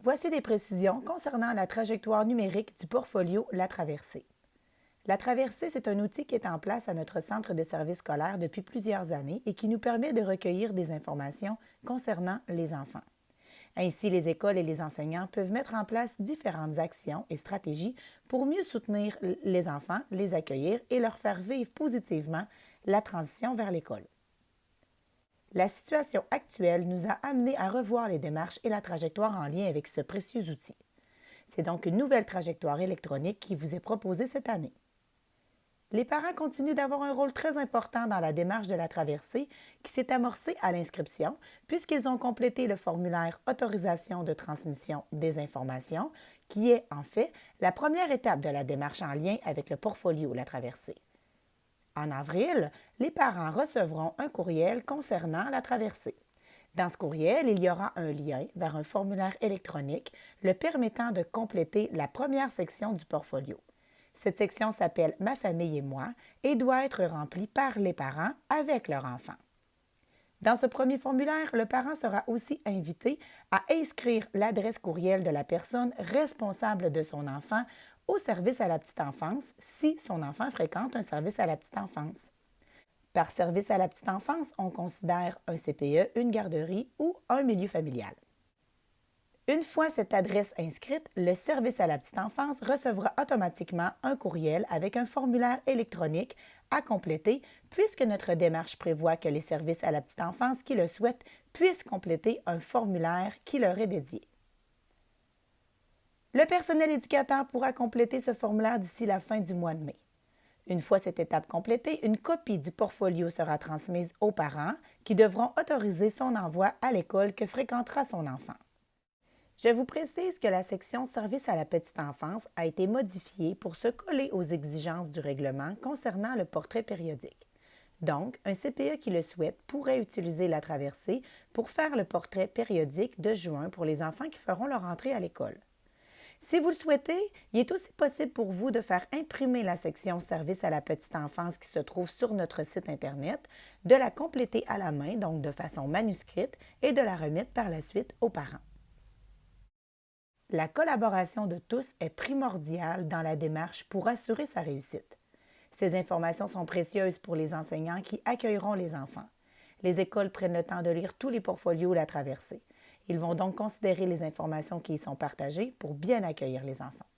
Voici des précisions concernant la trajectoire numérique du portfolio La Traversée. La Traversée, c'est un outil qui est en place à notre centre de services scolaires depuis plusieurs années et qui nous permet de recueillir des informations concernant les enfants. Ainsi, les écoles et les enseignants peuvent mettre en place différentes actions et stratégies pour mieux soutenir les enfants, les accueillir et leur faire vivre positivement la transition vers l'école. La situation actuelle nous a amenés à revoir les démarches et la trajectoire en lien avec ce précieux outil. C'est donc une nouvelle trajectoire électronique qui vous est proposée cette année. Les parents continuent d'avoir un rôle très important dans la démarche de la traversée qui s'est amorcée à l'inscription puisqu'ils ont complété le formulaire Autorisation de transmission des informations qui est en fait la première étape de la démarche en lien avec le portfolio La Traversée. En avril, les parents recevront un courriel concernant la traversée. Dans ce courriel, il y aura un lien vers un formulaire électronique le permettant de compléter la première section du portfolio. Cette section s'appelle « Ma famille et moi » et doit être remplie par les parents avec leur enfant. Dans ce premier formulaire, le parent sera aussi invité à inscrire l'adresse courriel de la personne responsable de son enfant au service à la petite enfance si son enfant fréquente un service à la petite enfance. Par service à la petite enfance, on considère un CPE, une garderie ou un milieu familial. Une fois cette adresse inscrite, le service à la petite enfance recevra automatiquement un courriel avec un formulaire électronique à compléter puisque notre démarche prévoit que les services à la petite enfance qui le souhaitent puissent compléter un formulaire qui leur est dédié. Le personnel éducateur pourra compléter ce formulaire d'ici la fin du mois de mai. Une fois cette étape complétée, une copie du portfolio sera transmise aux parents qui devront autoriser son envoi à l'école que fréquentera son enfant. Je vous précise que la section Services à la petite enfance a été modifiée pour se coller aux exigences du règlement concernant le portrait périodique. Donc, un CPE qui le souhaite pourrait utiliser la traversée pour faire le portrait périodique de juin pour les enfants qui feront leur entrée à l'école. Si vous le souhaitez, il est aussi possible pour vous de faire imprimer la section Services à la petite enfance qui se trouve sur notre site Internet, de la compléter à la main, donc de façon manuscrite, et de la remettre par la suite aux parents. La collaboration de tous est primordiale dans la démarche pour assurer sa réussite. Ces informations sont précieuses pour les enseignants qui accueilleront les enfants. Les écoles prennent le temps de lire tous les portfolios La Traversée. Ils vont donc considérer les informations qui y sont partagées pour bien accueillir les enfants.